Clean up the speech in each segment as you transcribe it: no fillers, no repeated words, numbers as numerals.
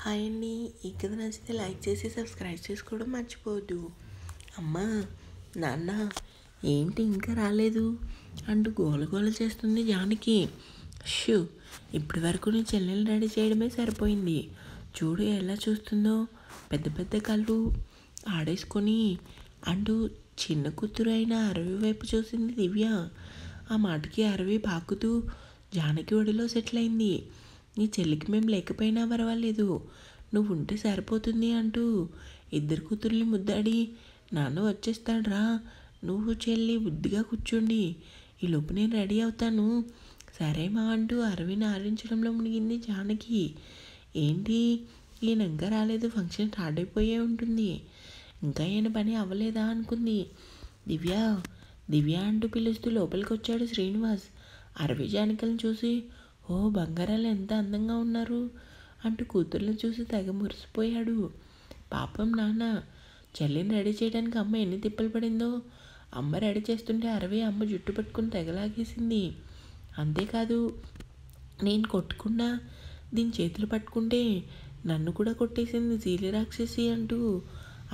Hi అండి. ఈ కథ నచ్చితే లైక్ చేసి సబ్స్క్రైబ్ చేసుకోవడం మర్చిపోవద్దు. అమ్మా, నాన్న ఏంటి ఇంకా రాలేదు అంటూ గోల చేస్తుంది జానకి. షూ, ఇప్పటి వరకు నీ చెల్లెలు రెడీ చేయడమే సరిపోయింది. చూడు ఎలా చూస్తుందో, పెద్ద పెద్ద కళ్ళు ఆడేసుకొని అంటూ చిన్న కూతురు అయిన అరవి వైపు చూసింది దివ్య. ఆ మాటకి అరవి పాకుతూ జానకి ఒడిలో సెటిల్ అయింది. నీ చెల్లికి మేము లేకపోయినా పర్వాలేదు, నువ్వు ఉంటే సరిపోతుంది అంటూ ఇద్దరు కూతుర్ని ముద్దాడి, నాన్న వచ్చేస్తాడ్రా, నువ్వు చెల్లి బుద్ధిగా కూర్చోండి, ఈలోపు నేను రెడీ అవుతాను సరేమా అంటూ అరవిని ఆడించడంలో మునిగింది జానకి. ఏంటి ఈయన ఇంకా రాలేదు, ఫంక్షన్ స్టార్ట్ అయిపోయే ఉంటుంది, ఇంకా ఈయన పని అవ్వలేదా అనుకుంది. దివ్య దివ్య అంటూ పిలుస్తూ లోపలికి వచ్చాడు శ్రీనివాస్. అరవి జానకిని చూసి, ఓ బంగారాలు ఎంత అందంగా ఉన్నారు అంటూ కూతుర్ని చూసి తెగ మురిసిపోయాడు. పాపం నాన్న, చెల్లిని రెడీ చేయడానికి అమ్మ ఎన్ని తిప్పలు పడిందో. అమ్మ రెడీ చేస్తుంటే అరవి అమ్మ జుట్టు పట్టుకుని తెగలాగేసింది. అంతేకాదు, నేను కొట్టకుండా దీని చేతులు పట్టుకుంటే నన్ను కూడా కొట్టేసింది సీలి రాక్షసి అంటూ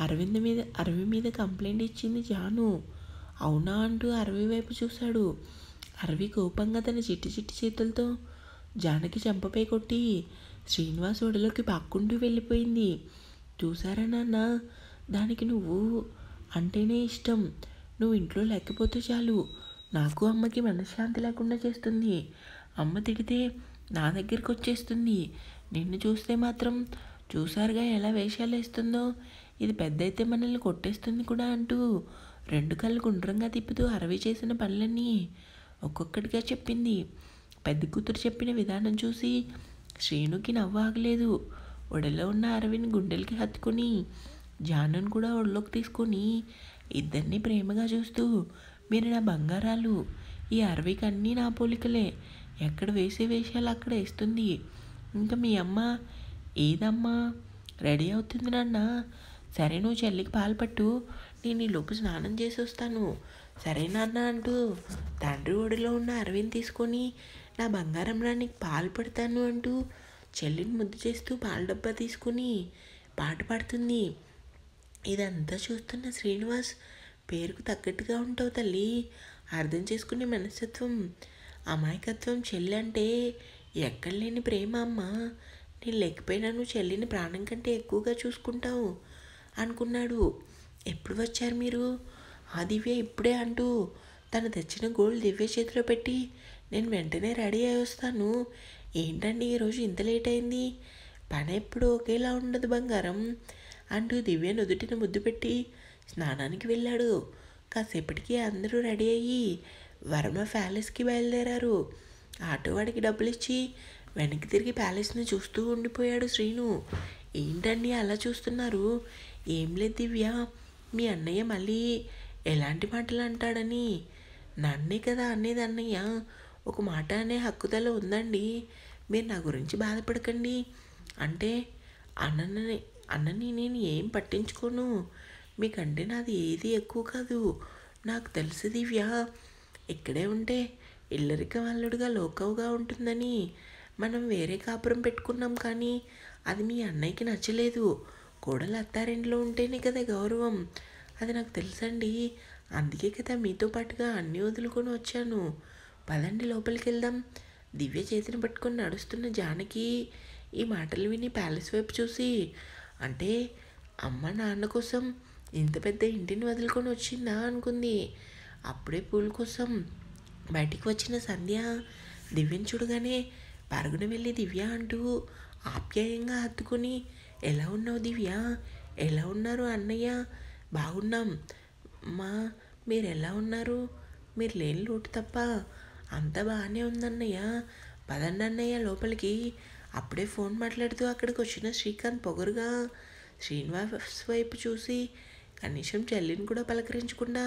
అరవి మీద కంప్లైంట్ ఇచ్చింది జాను. అవునా అంటూ అరవి వైపు చూశాడు. అరవి కోపంగా తన చిట్టి చేతులతో జానకి చెంపపై కొట్టి శ్రీనివాస్ ఒడిలోకి పాక్కుంటూ వెళ్ళిపోయింది. చూసారా నాన్న, దానికి నువ్వు అంటేనే ఇష్టం, నువ్వు ఇంట్లో లేకపోతే చాలు నాకు అమ్మకి మనశ్శాంతి లేకుండా చేస్తుంది. అమ్మ తిడితే నా దగ్గరికి వచ్చేస్తుంది, నిన్ను చూస్తే మాత్రం చూసారుగా ఎలా వేషాలు వేస్తుందో, ఇది పెద్ద అయితే మనల్ని కొట్టేస్తుంది కూడా అంటూ రెండు కళ్ళు గుండ్రంగా తిప్పుతూ అరవి చేసిన పనులన్నీ ఒక్కొక్కటిగా చెప్పింది. పెద్ద కూతురు చెప్పిన విధానం చూసి శ్రీనుకి నవ్వు ఆగలేదు. ఒడిలో ఉన్న అరవిని గుండెలకి హత్తుకొని జానుని కూడా ఒడిలోకి తీసుకొని ఇద్దరిని ప్రేమగా చూస్తూ, మీరు నా బంగారాలు, ఈ అరవికి అన్నీ నా పోలికలే, ఎక్కడ వేసే వేషాలు అక్కడ వేస్తుంది. ఇంకా మీ అమ్మ ఏదమ్మా, రెడీ అవుతుంది నాన్న, సరే నువ్వు చెల్లికి పాలు పట్టు, నేను ఈ లోపు స్నానం చేసి వస్తాను సరే నాన్న అంటూ తండ్రి ఒడిలో ఉన్న అరవిని తీసుకొని, నా బంగారంలో నీకు పాలు పడతాను అంటూ చెల్లిని ముద్దు చేస్తూ పాల డబ్బా తీసుకుని పాట పాడుతుంది. ఇదంతా చూస్తున్న శ్రీనివాస్, పేరుకు తగ్గట్టుగా ఉంటావు తల్లి, అర్థం చేసుకునే మనస్తత్వం, అమాయకత్వం చెల్లి అంటే ఎక్కడ లేని ప్రేమ అమ్మ, నేను లేకపోయినా నువ్వు చెల్లిని ప్రాణం కంటే ఎక్కువగా చూసుకుంటావు అనుకున్నాడు. ఎప్పుడు వచ్చారు మీరు? ఆ దివ్య ఇప్పుడే అంటూ తను తెచ్చిన గోల్డ్ దివ్య చేతిలో పెట్టి, నేను వెంటనే రెడీ అయి వస్తాను. ఏంటండి ఈరోజు ఇంత లేట్ అయింది, పని ఎప్పుడు ఒకేలా ఉండదు బంగారం అంటూ దివ్య నుదుటిన ముద్దు పెట్టి స్నానానికి వెళ్ళాడు. కాసేపటికి అందరూ రెడీ అయ్యి వర్మ ప్యాలెస్కి బయలుదేరారు. ఆటో వాడికి డబ్బులు ఇచ్చి వెనక్కి తిరిగి ప్యాలెస్ని చూస్తూ ఉండిపోయాడు శ్రీను. ఏంటండి అలా చూస్తున్నారు? ఏం లేదు దివ్య, మీ అన్నయ్య మళ్ళీ ఎలాంటి మాటలు అంటాడని. నన్నే కదా అనేది అన్నయ్య, ఒక మాట అనే హక్కుదల ఉందండి, మీరు నా గురించి బాధపడకండి అంటే అన్నని నేను ఏం పట్టించుకోను, మీకంటే నాది ఏది ఎక్కువ కాదు, నాకు తెలుసు దివ్య, ఇక్కడే ఉంటే ఇల్లరిక అల్లుడుగా లోకవుగా ఉంటుందని మనం వేరే కాపురం పెట్టుకున్నాం, కానీ అది మీ అన్నయ్యకి నచ్చలేదు. కోడలు అత్తారింట్లో ఉంటేనే కదా గౌరవం, అది నాకు తెలుసండి, అందుకే కదా మీతో పాటుగా అన్నీ వదులుకొని వచ్చాను, పదండి లోపలికి వెళ్దాం. దివ్య చేతిని పట్టుకొని నడుస్తున్న జానకి ఈ మాటలు విని ప్యాలెస్ వైపు చూసి, అంటే అమ్మ నాన్న కోసం ఇంత పెద్ద ఇంటిని వదులుకొని వచ్చిందా అనుకుంది. అప్పుడే పూల కోసం బయటికి వచ్చిన సంధ్య దివ్యని చూడగానే పరుగున వెళ్ళి దివ్య అంటూ ఆప్యాయంగా హత్తుకొని, ఎలా ఉన్నావు దివ్య, ఎలా ఉన్నారు అన్నయ్య? బాగున్నాం మా, మీరు ఎలా ఉన్నారు? మీరు లేని లోటు తప్ప అంతా బాగానే ఉందన్నయ్య, పదండి అన్నయ్య లోపలికి. అప్పుడే ఫోన్ మాట్లాడుతూ అక్కడికి వచ్చిన శ్రీకాంత్ పొగరుగా శ్రీనివాస్ వైపు చూసి కనీసం చెల్లిని కూడా పలకరించకుండా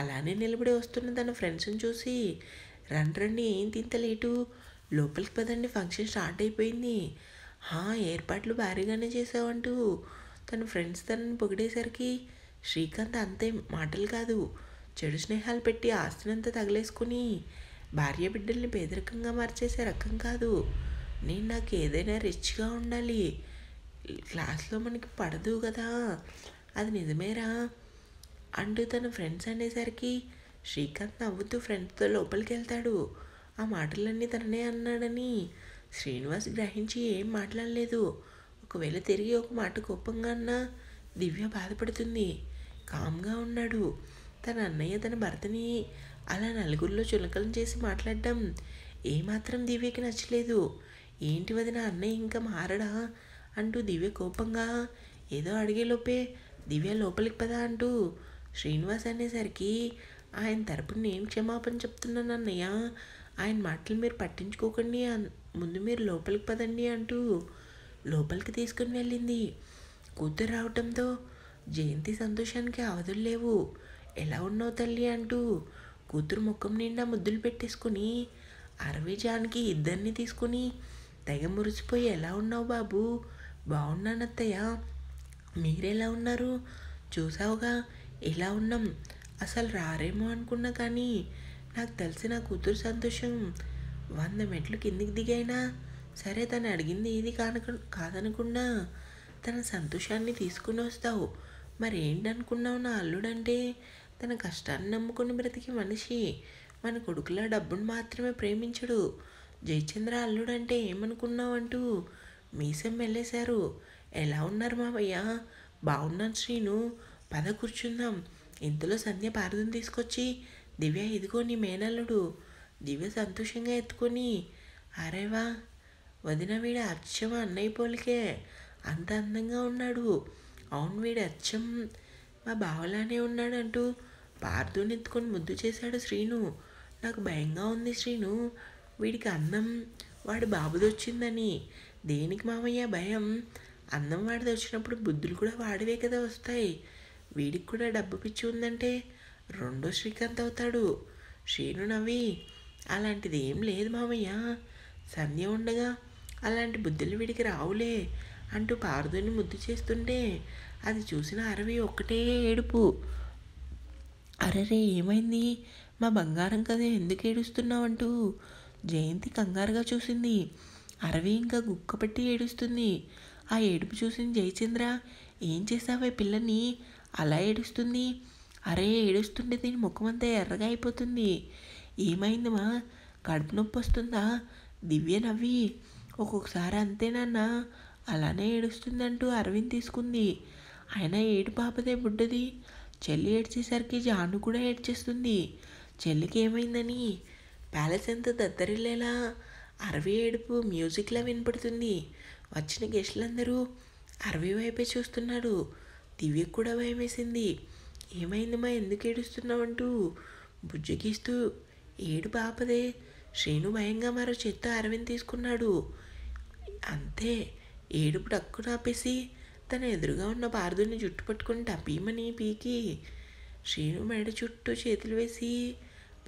అలానే నిలబడి వస్తున్న తన ఫ్రెండ్స్ని చూసి, రండి ఏంటి ఇంత లేటు, లోపలికి పదండి ఫంక్షన్ స్టార్ట్ అయిపోయింది, ఏర్పాట్లు భారీగానే చేసావంటూ తన ఫ్రెండ్స్ తనని పొగిడేసరికి శ్రీకాంత్ అంతే మాటలు కాదు, చెడు స్నేహాలు పెట్టి ఆస్తినంతా తగిలేసుకుని భార్య బిడ్డల్ని పేదరికంగా మార్చేసే రకం కాదు, నాకు ఏదైనా రిచ్గా ఉండాలి, క్లాస్లో మనకి పడదు కదా, అది నిజమేరా అంటూ తన ఫ్రెండ్స్ అనేసరికి శ్రీకాంత్ నవ్వుతూ ఫ్రెండ్స్తో లోపలికి వెళ్తాడు. ఆ మాటలన్నీ తననే అన్నాడని శ్రీనివాస్ గ్రహించి ఏం మాట్లాడలేదు. ఒకవేళ తిరిగి ఒక మాట కోపంగా అన్నా దివ్య బాధపడుతుంది. కామ్గా ఉన్నాడు. తన అన్నయ్య తన భర్తని అలా నలుగురిలో చులకన చేసి మాట్లాడడం ఏమాత్రం దివ్యకి నచ్చలేదు. ఏంటి వదిన అన్నయ్య ఇంకా మారడా అంటూ దివ్య కోపంగా ఏదో అడిగేలోపే దివ్య లోపలికి పదా అంటూ శ్రీనివాస్ అనేసరికి ఆయన తరపున నేను క్షమాపణ చెప్తున్నాను అన్నయ్య, ఆయన మాటలు మీరు పట్టించుకోకండి, ముందు మీరు లోపలికి పదండి అంటూ లోపలికి తీసుకుని వెళ్ళింది. కూతురు రావటంతో జయంతి సంతోషానికి అవధులు లేవు. ఎలా ఉన్నావు తల్లి అంటూ కూతురు ముఖం నిండా ముద్దులు పెట్టేసుకుని అరవి జానకి ఇద్దరిని తీసుకుని తెగ మురిసిపోయి ఎలా ఉన్నావు బాబు, బాగున్నానత్తయ్య, మీరెలా ఉన్నారు, చూసావుగా ఎలా ఉన్నాం, అసలు రారేమో అనుకున్నా కానీ నాకు తెలిసి నా కూతురు సంతోషం 100 మెట్లు కిందికి దిగైనా సరే తను అడిగింది ఇది కాదనకుండా తన సంతోషాన్ని తీసుకుని వస్తావు. మరేంటనుకున్నావు నా అల్లుడంటే తన కష్టాన్ని నమ్ముకుని బ్రతికి మనిషి. మన కొడుకుల డబ్బును మాత్రమే ప్రేమించడు. జయచంద్ర అల్లుడంటే ఏమనుకున్నావు అంటూ మీసం వెళ్ళేశారు. ఎలా ఉన్నారు మావయ్య, బాగున్నాను శ్రీను, పద కూర్చుందాం. ఇంతలో సంధ్య పారదం తీసుకొచ్చి దివ్య ఇదిగో నీ మేనల్లుడు. దివ్య సంతోషంగా ఎత్తుకొని అరేవా వదిన వీడు అచ్చం అన్నయ్య పోలికే, అంత అందంగా ఉన్నాడు, అవును వీడు అచ్చం మా బావలానే ఉన్నాడు అంటూ పార్దుని ఎత్తుకొని ముద్దు చేశాడు శ్రీను. నాకు భయంగా ఉంది శ్రీను, వీడికి అందం వాడి బాబుది వచ్చిందని. దేనికి మామయ్య భయం, అందం వాడిది వచ్చినప్పుడు బుద్ధులు కూడా వాడివే కదా వస్తాయి. వీడికి కూడా డబ్బు పిచ్చి ఉందంటే రెండో శ్రీకాంత్ అవుతాడు. శ్రీను నవ్వి అలాంటిది ఏం లేదు మామయ్య, సంధ్య ఉండగా అలాంటి బుద్ధులు వీడికి రావులే అంటూ పార్దుని ముద్దు చేస్తుంటే అది చూసిన అరవి ఒక్కటే ఏడుపు. అరెరే ఏమైంది, మా బంగారం కదా ఎందుకు ఏడుస్తున్నావంటూ జయంతి కంగారుగా చూసింది. అరవి ఇంకా గుక్కపట్టి ఏడుస్తుంది. ఆ ఏడుపు చూసిన జయచంద్ర ఏం చేసావే పిల్లని అలా ఏడుస్తుంది, అరే ఏడుస్తుంటే దీని ముఖమంతా ఎర్రగా అయిపోతుంది, ఏమైందమ్మా కడుపు నొప్పి వస్తుందా. దివ్య నవ్వి ఒక్కొక్కసారి అంతేనన్నా అలానే ఏడుస్తుందంటూ అరవింద్ తీసుకుంది. అయినా ఏడు పాపదే బుడ్డది, చెల్లి ఏడ్చేసరికి జాను కూడా ఏడ్చేస్తుంది. చెల్లికి ఏమైందని ప్యాలెస్ ఎంత దద్దరిల్లేలా అరవి ఏడుపు మ్యూజిక్లా వినపడుతుంది. వచ్చిన గెస్టులందరూ అరవి వైపే చూస్తున్నాడు. దివ్యకు కూడా భయం వేసింది. ఏమైందమ్మా ఎందుకు ఏడుస్తున్నావంటూ బుజ్జగిస్తూ ఏడు పాపదే. శ్రీను భయంగా మరో చేత్తో అరవింద్ తీసుకున్నాడు. అంతే ఏడుపు టక్కున ఆపేసి తన ఎదురుగా ఉన్న పార్దుని జుట్టు పట్టుకుని టపీమని పీకి శ్రీను మెడ చుట్టూ చేతులు వేసి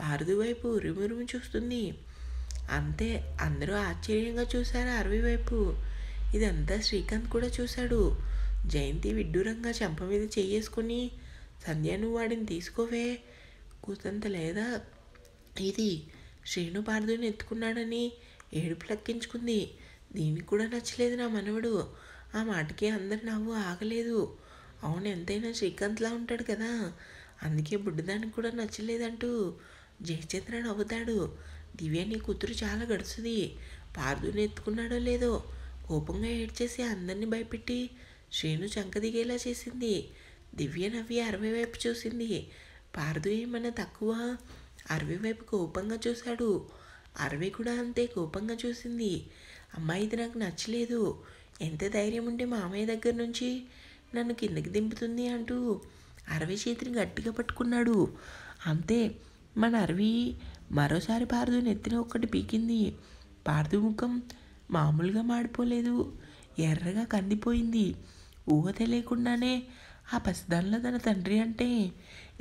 పార్దు వైపు ఉరుమురుము చూస్తుంది. అంతే అందరూ ఆశ్చర్యంగా చూశారు అరవి వైపు. ఇదంతా శ్రీకాంత్ కూడా చూశాడు. జయంతి విడ్డూరంగా చెంప మీద చెయ్యేసుకుని సంధ్య నువ్వు వాడిని తీసుకోవే, కూతంత లేదా ఇది, శ్రీను పార్దుని ఎత్తుకున్నాడని ఏడుపు లెక్కించుకుంది. దీనికి కూడా నచ్చలేదు నా మనవడు. ఆ మాటకి అందరి నవ్వు ఆగలేదు. అవును ఎంతైనా శ్రీకాంత్లా ఉంటాడు కదా, అందుకే బుడ్డదానికి కూడా నచ్చలేదంటూ జయచంద్ర నవ్వుతాడు. దివ్య నీ కూతురు చాలా గడుస్తుంది, పార్దుని ఎత్తుకున్నాడో లేదో కోపంగా ఏడ్చేసి అందరినీ భయపెట్టి శ్రీను చంక దిగేలా చేసింది. దివ్య నవ్వి అరవి వైపు చూసింది. పార్దు ఏమన్నా తక్కువ, అరవి వైపు కోపంగా చూశాడు. అరవి కూడా అంతే కోపంగా చూసింది. అమ్మాయి ఇది నాకు నచ్చలేదు, ఎంత ధైర్యం ఉంటే మామయ్య దగ్గర నుంచి నన్ను కిందకి దింపుతుంది అంటూ అరవి చేతిని గట్టిగా పట్టుకున్నాడు. అంతే మన అరవి మరోసారి పార్దు నెత్తిన ఒక్కటి పీకింది. పార్దు ముఖం మామూలుగా మాడిపోలేదు, ఎర్రగా కందిపోయింది. ఊహ తెలియకుండానే ఆ పసిదానిలో తన తండ్రి అంటే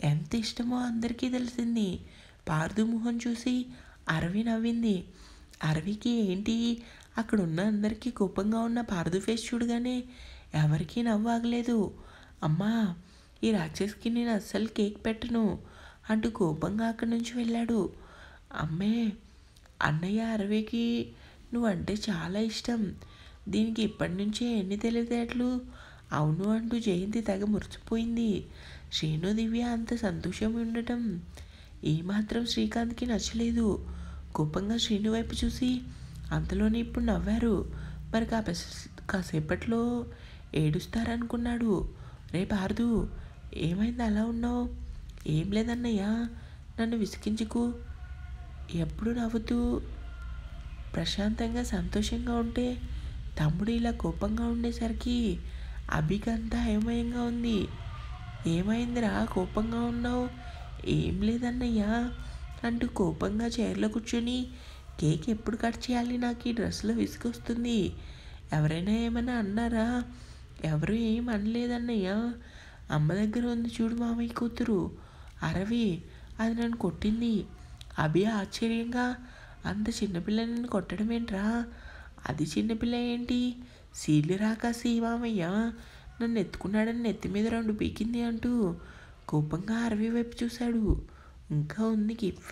ఎంత ఇష్టమో అందరికీ తెలిసింది. పార్దు ముఖం చూసి అరవి నవ్వింది. అరవికి ఏంటి అక్కడ ఉన్న అందరికీ కోపంగా ఉన్న పార్దు ఫేస్ చూడగానే ఎవరికీ నవ్వు ఆగలేదు. అమ్మా ఈ రాక్షసికి నేను అస్సలు కేక్ పెట్టను అంటూ కోపంగా అక్కడి నుంచి వెళ్ళాడు. అమ్మే అన్నయ్య అరవికి నువ్వంటే చాలా ఇష్టం, దీనికి ఇప్పటి నుంచే ఎన్ని తెలివితేటలు. అవును అంటూ జయంతి తెగ మురిసిపోయింది. శ్రీను దివ్య అంత సంతోషం ఉండటం ఏమాత్రం శ్రీకాంత్కి నచ్చలేదు. కోపంగా శ్రీను వైపు చూసి అంతలోనే ఇప్పుడు నవ్వారు. మరి కాసేపట్లో ఏడుస్తారనుకున్నాడు. రే పార్దు, ఏమైంది అలా ఉన్నావు? ఏం లేదన్నయ్య, నన్ను విసిగించుకు. ఎప్పుడు నవ్వుతూ ప్రశాంతంగా సంతోషంగా ఉంటే తమ్ముడు ఇలా కోపంగా ఉండేసరికి అభికంతా అయోమయంగా ఉంది. ఏమైందిరా కోపంగా ఉన్నావు? ఏం లేదన్నయ్యా అంటూ కోపంగా చైర్లో కూర్చొని, కేక్ ఎప్పుడు కట్ చేయాలి? నాకు ఈ డ్రెస్లో విసుగొస్తుంది. ఎవరైనా ఏమైనా అన్నారా? ఎవరు ఏం అనలేదన్నయ్యా. అమ్మ దగ్గర ఉంది చూడు మామయ్య కూతురు అరవి, అది నన్ను కొట్టింది. అభి ఆశ్చర్యంగా, అంత చిన్నపిల్ల నన్ను కొట్టడం ఏంట్రా? అది చిన్నపిల్ల ఏంటి? సీడ్లు రాకాసి మామయ్య నన్ను ఎత్తుకున్నాడని నెత్తి మీద 2 పీకింది అంటూ కోపంగా అరవి వైపు చూశాడు. ఇంకా ఉంది గిఫ్ట్.